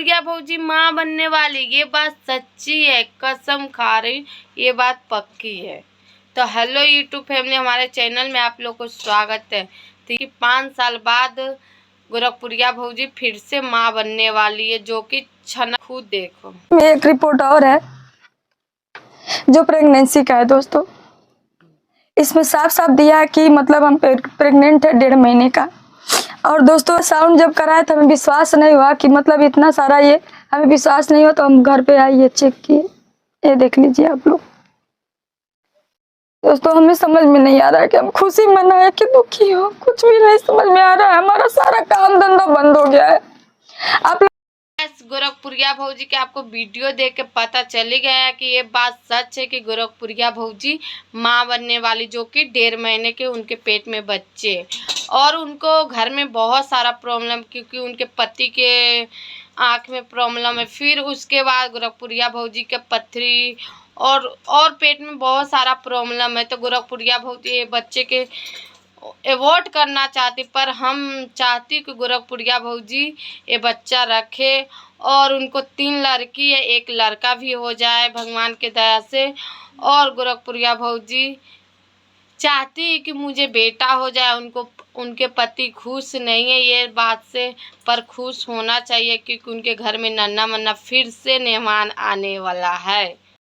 गोरखपुरिया भौजी माँ बनने वाली, ये बात सच्ची है, कसम खा रही, ये बात पक्की है। तो हेलो यूट्यूब फैमिली, हमारे चैनल में आप लोग को स्वागत है। तो 5 साल बाद गोरखपुरिया भौजी फिर से माँ बनने वाली है, जो कि छना खुद देखो। एक रिपोर्ट और है जो प्रेगनेंसी का है दोस्तों। इसमें साफ साफ दिया है कि मतलब हम प्रेग्नेंट है 1.5 महीने का। और दोस्तों साउंड जब कराया तो हमें विश्वास नहीं हुआ कि मतलब इतना सारा, ये हमें विश्वास नहीं हुआ तो हम घर पे आइए चेक किए। ये देख लीजिए आप लोग। दोस्तों हमें समझ में नहीं आ रहा है कि हम खुशी मनाए कि दुखी हो, कुछ भी नहीं समझ में आ रहा है। हमारा सारा काम धंधा बंद हो गया है। आप गोरखपुरिया भौजी के आपको वीडियो देख के पता चल ही गया कि ये बात सच है कि गोरखपुरिया भौजी माँ बनने वाली, जो कि 1.5 महीने के उनके पेट में बच्चे, और उनको घर में बहुत सारा प्रॉब्लम, क्योंकि उनके पति के आँख में प्रॉब्लम है। फिर उसके बाद गोरखपुरिया भौजी के पथरी और पेट में बहुत सारा प्रॉब्लम है। तो गोरखपुरिया भौजी ये बच्चे के अवॉइड करना चाहती, पर हम चाहती कि गोरखपुरिया भौजी ये बच्चा रखे और उनको 3 लड़की है, 1 लड़का भी हो जाए भगवान के दया से। और गोरखपुरिया भौजी चाहती है कि मुझे बेटा हो जाए। उनके पति खुश नहीं है ये बात से, पर खुश होना चाहिए क्योंकि उनके घर में नन्हा मुन्ना फिर से मेहमान आने वाला है।